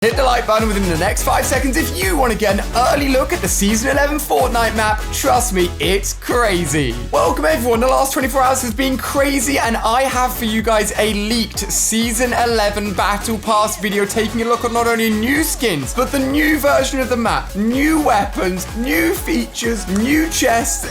Hit the like button within the next 5 seconds if you want to get an early look at the Season 11 Fortnite map. Trust me, it's crazy. Welcome everyone, the last 24 hours has been crazy and I have for you guys a leaked Season 11 Battle Pass video taking a look at not only new skins, but the new version of the map, new weapons, new features, new chests.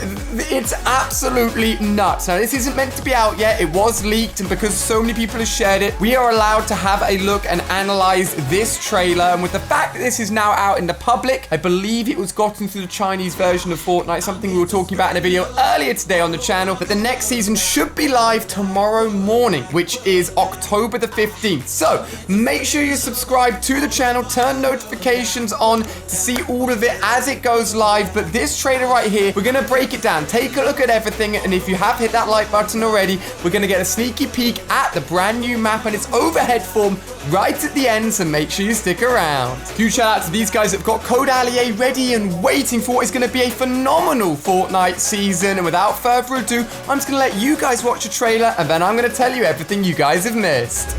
It's absolutely nuts. Now this isn't meant to be out yet, it was leaked, and because so many people have shared it, we are allowed to have a look and analyze this trailer. And with the fact that this is now out in the public, I believe it was gotten through the Chinese version of Fortnite, something we were talking about in a video earlier today on the channel, that the next season should be live tomorrow morning, which is October the 15th. So make sure you subscribe to the channel, turn notifications on to see all of it as it goes live. But this trailer right here, we're going to break it down, take a look at everything, and if you have hit that like button already, we're going to get a sneaky peek at the brand new map and its overhead form right at the end, so make sure you stick around. Huge shout out to these guys that have got Code Allier ready and waiting for what is going to be a phenomenal Fortnite season. And without further ado, I'm just going to let you guys watch the trailer and then I'm going to tell you everything you guys have missed.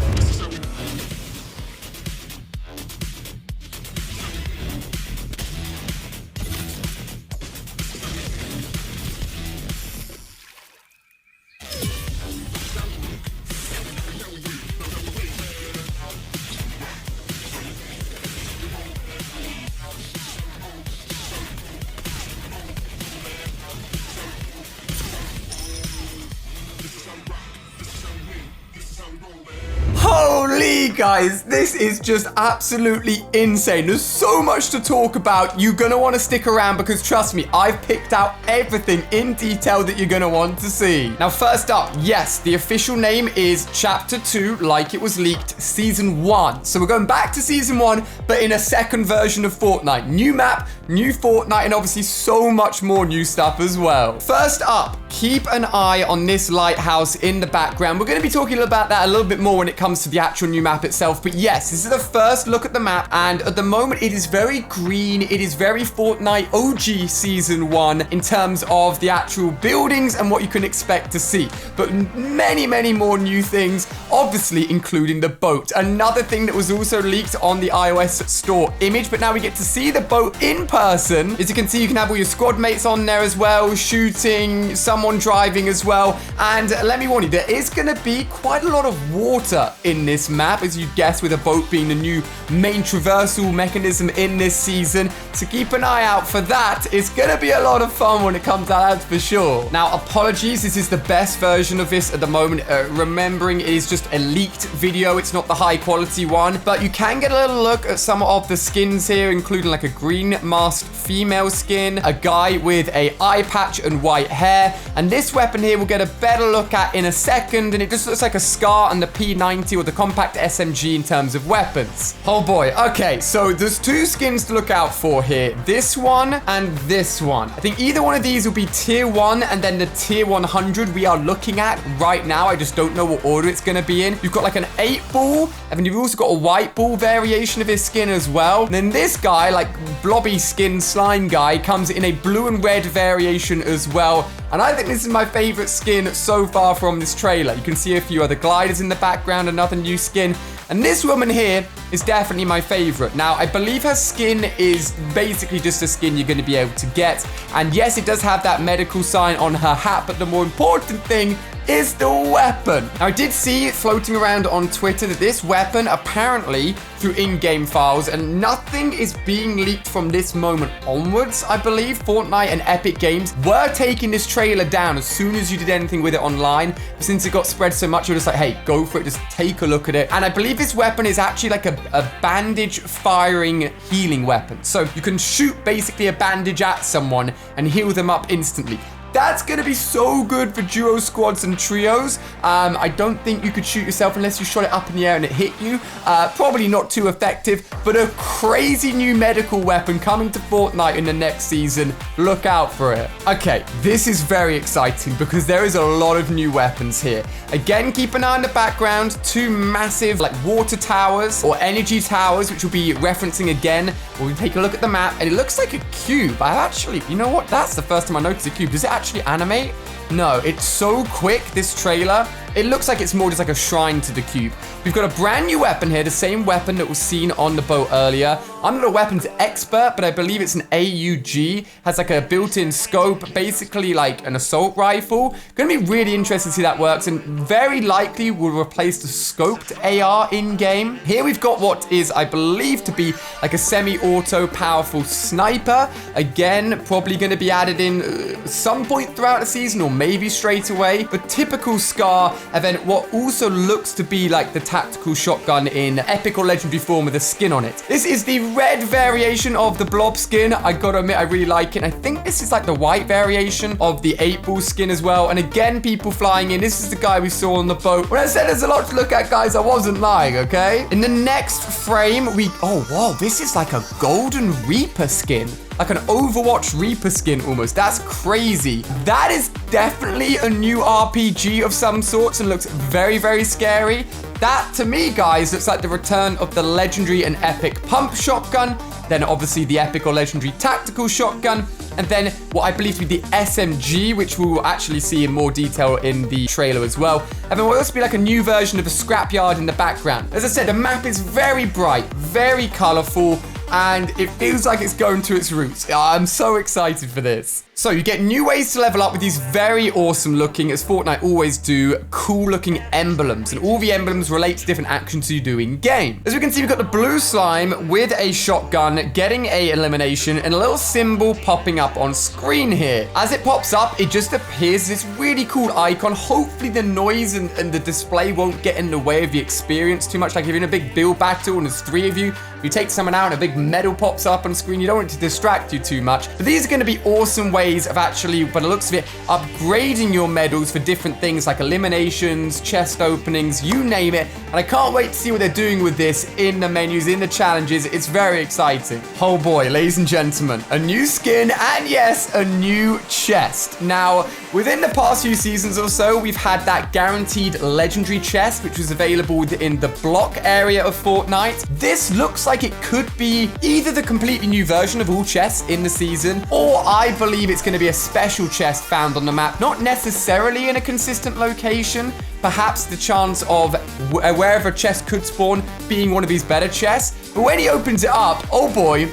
Holy guys, this is just absolutely insane. There's so much to talk about. You're gonna want to stick around because trust me, I've picked out everything in detail that you're gonna want to see. Now first up, yes, the official name is Chapter 2, like it was leaked, Season 1. So we're going back to Season 1, but in a second version of Fortnite. New map, new Fortnite, and obviously so much more new stuff as well. First up, keep an eye on this lighthouse in the background. We're going to be talking about that a little bit more when it comes to the actual new map itself. But yes, this is the first look at the map. And at the moment, it is very green. It is very Fortnite OG Season 1 in terms of the actual buildings and what you can expect to see. But many, many more new things, obviously including the boat. Another thing that was also leaked on the iOS store image, but now we get to see the boat in person. As you can see, you can have all your squad mates on there as well, shooting, someone driving as well. And let me warn you, there is going to be quite a lot of water in this map, as you guess, with a boat being the new main traversal mechanism in this season. So keep an eye out for that. It's going to be a lot of fun when it comes out, that's for sure. Now, apologies, this is the best version of this at the moment. Remembering it is just a leaked video. It's not the high quality one, but you can get a little look at some of the skins here, including like a green masked female skin, a guy with a eye patch and white hair. And this weapon here we'll get a better look at in a second, and it just looks like a SCAR and the P90 or the compact SMG in terms of weapons. Oh boy. Okay, so there's two skins to look out for here. This one and this one. I think either one of these will be tier 1 and then the tier 100 we are looking at right now. I just don't know what order it's going to be in. You've got like an 8-ball, and then you've also got a white ball variation of his skin as well. And then this guy, like blobby skin slime guy, comes in a blue and red variation as well. And I think this is my favorite skin so far from this trailer. You can see a few other gliders in the background, another new skin. And this woman here is definitely my favorite. Now, I believe her skin is basically just a skin you're going to be able to get. And yes, it does have that medical sign on her hat, but the more important thing is the weapon. Now, I did see it floating around on Twitter that this weapon, apparently through in-game files, and nothing is being leaked from this moment onwards, I believe. Fortnite and Epic Games were taking this trailer down as soon as you did anything with it online. But since it got spread so much, you're just like, hey, go for it, just take a look at it. And I believe this weapon is actually like a bandage firing healing weapon. So you can shoot basically a bandage at someone and heal them up instantly. That's going to be so good for duo squads and trios. I don't think you could shoot yourself unless you shot it up in the air and it hit you. Probably not too effective, but a crazy new medical weapon coming to Fortnite in the next season. Look out for it. Okay, this is very exciting because there is a lot of new weapons here. Again, keep an eye on the background. Two massive like water towers or energy towers, which we'll be referencing again. We'll take a look at the map and it looks like a cube. I actually, you know what? That's the first time I noticed a cube. Does it actually animate? No, it's so quick, this trailer. it looks like it's more just like a shrine to the cube. We've got a brand new weapon here, the same weapon that was seen on the boat earlier. I'm not a weapons expert, but I believe it's an AUG. Has like a built-in scope, basically like an assault rifle. Gonna be really interested to see that works, and very likely will replace the scoped AR in-game. Here we've got what is, I believe, to be like a semi-auto powerful sniper. Again, probably gonna be added in some point throughout the season, or maybe straight away. The typical Scar, and then what also looks to be like the tactical shotgun in epic or legendary form with a skin on it. This is the red variation of the blob skin. I gotta admit, I really like it. I think this is like the white variation of the 8-ball skin as well. And again, people flying in. This is the guy we saw on the boat. When I said there's a lot to look at, guys, I wasn't lying, okay? In the next frame, oh, wow, this is like a Golden Reaper skin. Like an Overwatch Reaper skin almost. That's crazy. That is definitely a new RPG of some sorts and looks very, very scary. That, to me, guys, looks like the return of the legendary and epic pump shotgun. Then, obviously, the epic or legendary tactical shotgun. And then what I believe to be the SMG, which we will actually see in more detail in the trailer as well. And then will also be like a new version of a scrapyard in the background. As I said, the map is very bright, very colorful, and it feels like it's going to its roots. I'm so excited for this. So you get new ways to level up with these very awesome looking, as Fortnite always do, cool looking emblems. And all the emblems relate to different actions you do in game. As we can see, we've got the blue slime with a shotgun getting a elimination and a little symbol popping up on screen here. As it pops up, it just appears this really cool icon. Hopefully the noise and the display won't get in the way of the experience too much. Like if you're in a big build battle and there's 3 of you, you take someone out and a big medal pops up on screen, you don't want it to distract you too much. But these are going to be awesome ways of actually, by the looks of it, upgrading your medals for different things like eliminations, chest openings, you name it. And I can't wait to see what they're doing with this in the menus, in the challenges. It's very exciting. Oh boy, ladies and gentlemen, a new skin and yes, a new chest. Now, within the past few seasons or so, we've had that guaranteed legendary chest, which was available in the block area of Fortnite. This looks like it could be either the completely new version of all chests in the season, or I believe it's going to be a special chest found on the map, not necessarily in a consistent location. Perhaps the chance of wherever a chest could spawn being one of these better chests. But when he opens it up, oh boy,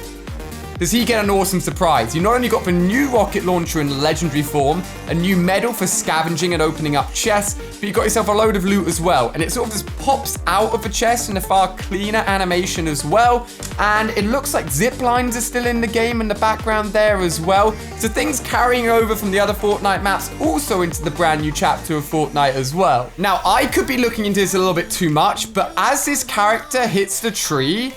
does he get an awesome surprise. You not only got the new rocket launcher in legendary form, a new medal for scavenging and opening up chests, but you got yourself a load of loot as well. And it sort of just pops out of the chest in a far cleaner animation as well. And it looks like zip lines are still in the game in the background there as well. So things carrying over from the other Fortnite maps also into the brand new chapter of Fortnite as well. Now, I could be looking into this a little bit too much, but as this character hits the tree,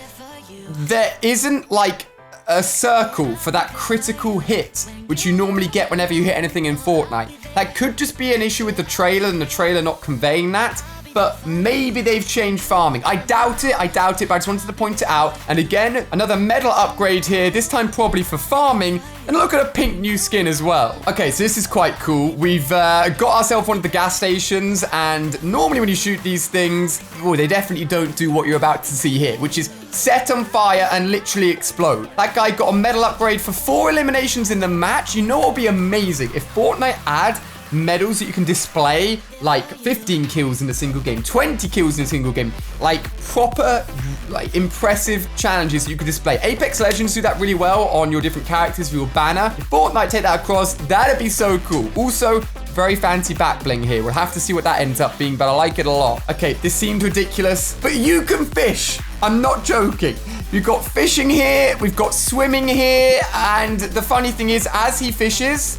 there isn't like a circle for that critical hit, which you normally get whenever you hit anything in Fortnite. That could just be an issue with the trailer and the trailer not conveying that, but maybe they've changed farming. I doubt it, but I just wanted to point it out. And again, another medal upgrade here, this time probably for farming. And look at a pink new skin as well. Okay, so this is quite cool. We've got ourselves one of the gas stations, and normally when you shoot these things, oh, they definitely don't do what you're about to see here, which is set on fire and literally explode. That guy got a medal upgrade for 4 eliminations in the match. You know what would be amazing? If Fortnite add medals that you can display, like 15 kills in a single game, 20 kills in a single game, like proper, like impressive challenges that you can display. Apex Legends do that really well on your different characters for your banner. If Fortnite take that across, that'd be so cool. Also, very fancy back bling here. We'll have to see what that ends up being, but I like it a lot. Okay, this seems ridiculous, but you can fish. I'm not joking. We've got fishing here, we've got swimming here, and the funny thing is, as he fishes,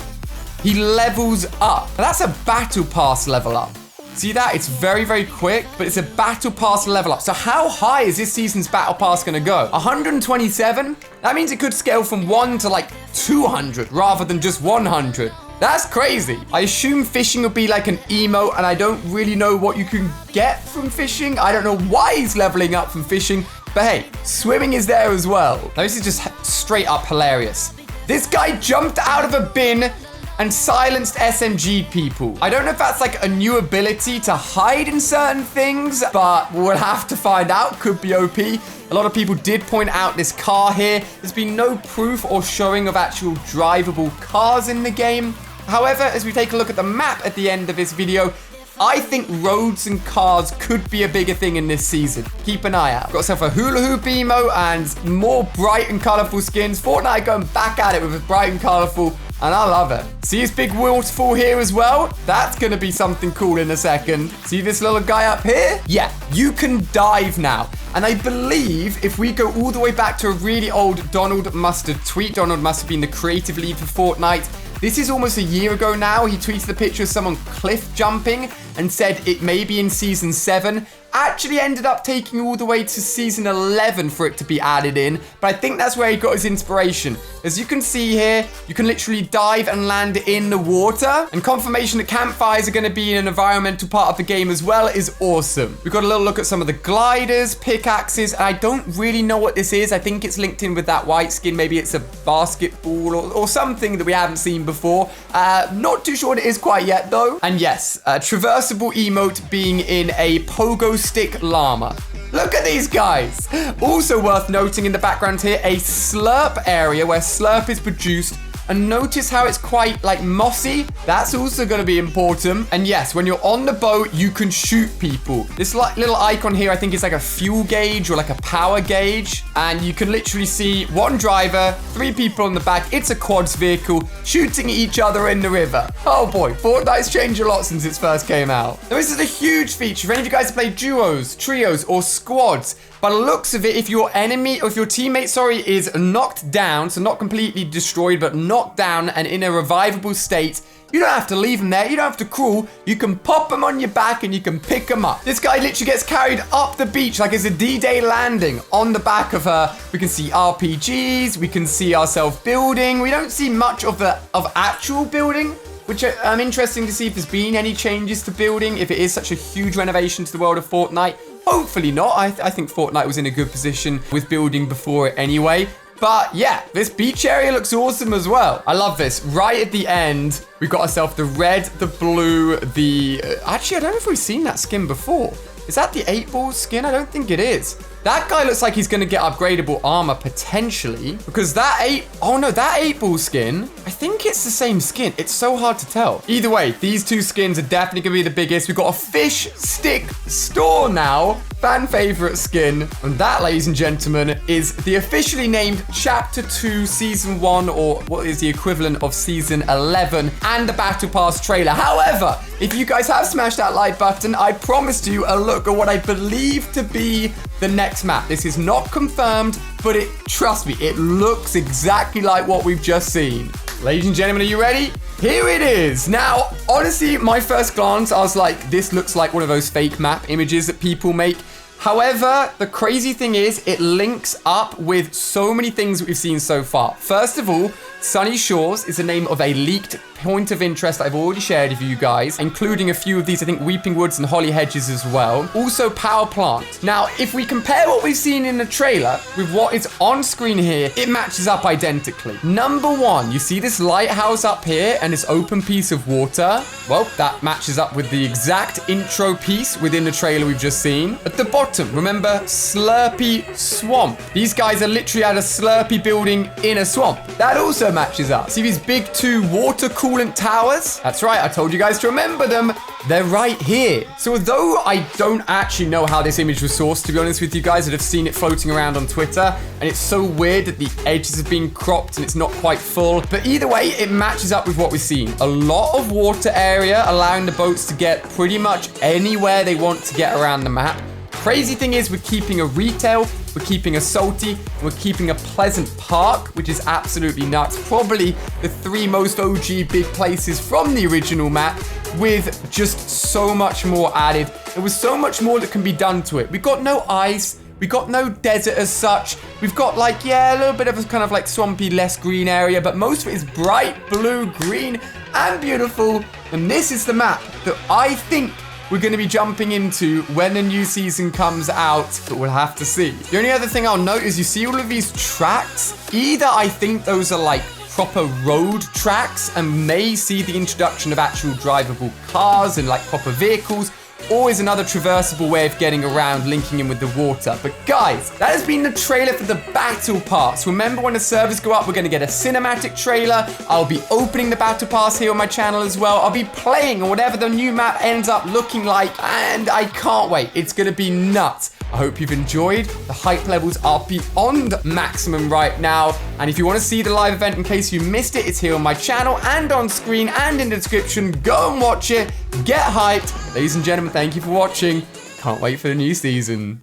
he levels up. Now, that's a battle pass level up. See that? It's very, very quick, but it's a battle pass level up. So how high is this season's battle pass gonna go? 127? That means it could scale from 1 to like 200 rather than just 100. That's crazy. I assume fishing would be like an emote, and I don't really know what you can get from fishing. I don't know why he's leveling up from fishing, but hey, swimming is there as well. Now, this is just straight up hilarious. This guy jumped out of a bin and silenced SMG people. I don't know if that's like a new ability to hide in certain things, but we'll have to find out. Could be OP. A lot of people did point out this car here. There's been no proof or showing of actual drivable cars in the game. However, as we take a look at the map at the end of this video, I think roads and cars could be a bigger thing in this season. Keep an eye out. Got yourself a hula hoop emote and more bright and colorful skins. Fortnite going back at it with a bright and colorful, and I love it. See his big waterfall here as well? That's going to be something cool in a second. See this little guy up here? Yeah, you can dive now. And I believe if we go all the way back to a really old Donald Mustard tweet, Donald must have been the creative lead for Fortnite. This is almost a year ago now. He tweeted a picture of someone cliff jumping and said it may be in Season 7. Actually ended up taking all the way to Season 11 for it to be added in. But I think that's where he got his inspiration. As you can see here, you can literally dive and land in the water. And confirmation that campfires are going to be an environmental part of the game as well is awesome. We've got a little look at some of the gliders, pickaxes. And I don't really know what this is. I think it's linked in with that white skin. Maybe it's a basketball or something that we haven't seen before. Not too sure what it is quite yet though. And yes, traversable emote being in a pogo stick llama. Look at these guys. Also worth noting in the background here, a slurp area where slurp is produced. And notice how it's quite like mossy. That's also going to be important. And yes, when you're on the boat, you can shoot people. This little icon here, I think is like a fuel gauge or like a power gauge. And you can literally see one driver, 3 people on the back. It's a quads vehicle shooting each other in the river. Oh boy, Fortnite's changed a lot since it first came out. Now, this is a huge feature. If any of you guys have played duos, trios, or squads, by the looks of it, if your enemy, or if your teammate, is knocked down, so not completely destroyed, but knocked down and in a revivable state, you don't have to leave them there. You don't have to crawl. You can pop them on your back and you can pick them up. This guy literally gets carried up the beach like it's a D-Day landing on the back of her. We can see RPGs. We can see ourselves building. We don't see much of actual building, which I'm interested to see if there's been any changes to building, if it is such a huge renovation to the world of Fortnite. Hopefully not. I think Fortnite was in a good position with building before it anyway. But yeah, this beach area looks awesome as well. I love this. Right at the end, we've got ourselves the red, the blue, Actually, I don't know if we've seen that skin before. Is that the 8-ball skin? I don't think it is. That guy looks like he's going to get upgradable armor potentially, because that 8-ball skin, I think it's the same skin. It's so hard to tell. Either way, these two skins are definitely going to be the biggest. We've got a fish stick store now. Fan favorite skin. And that, ladies and gentlemen, is the officially named Chapter 2 Season 1, or what is the equivalent of Season 11, and the Battle Pass trailer. However, if you guys have smashed that like button, I promised you a look at what I believe to be the next map. This is not confirmed, but trust me, it looks exactly like what we've just seen. Ladies and gentlemen, are you ready? Here it is. Now, honestly, my first glance, I was like, this looks like one of those fake map images that people make. However, the crazy thing is it links up with so many things that we've seen so far. First of all, Sunny Shores is the name of a leaked point of interest I've already shared with you guys, including a few of these, I think Weeping Woods and Holly Hedges as well. Also Power Plant. Now, if we compare what we've seen in the trailer with what is on screen here, it matches up identically. Number one, you see this lighthouse up here and this open piece of water? Well, that matches up with the exact intro piece within the trailer we've just seen. At the bottom, remember Slurpy Swamp. These guys are literally at a Slurpy building in a swamp. That also matches up. See these big 2 water coolant towers? That's right, I told you guys to remember them. They're right here. So although I don't actually know how this image was sourced, to be honest with you guys, that have seen it floating around on Twitter, and it's so weird that the edges have been cropped and it's not quite full. But either way, it matches up with what we've seen. A lot of water area, allowing the boats to get pretty much anywhere they want to get around the map. Crazy thing is, we're keeping a retail, we're keeping a salty, we're keeping a pleasant park, which is absolutely nuts. Probably the 3 most OG big places from the original map, with just so much more added. There was so much more that can be done to it. We've got no ice, we got no desert as such. We've got like, yeah, a little bit of a kind of like swampy, less green area, but most of it is bright blue, green, and beautiful. And this is the map that I think we're going to be jumping into when the new season comes out, but we'll have to see. The only other thing I'll note is you see all of these tracks. Either I think those are like proper road tracks and may see the introduction of actual drivable cars and like proper vehicles, always another traversable way of getting around, linking in with the water. But guys, that has been the trailer for the Battle Pass. Remember, when the servers go up, we're going to get a cinematic trailer. I'll be opening the Battle Pass here on my channel as well. I'll be playing on whatever the new map ends up looking like, and I can't wait. It's going to be nuts. I hope you've enjoyed. The hype levels are beyond maximum right now. And if you want to see the live event in case you missed it, it's here on my channel and on screen and in the description. Go and watch it. Get hyped. Ladies and gentlemen, thank you for watching. Can't wait for the new season.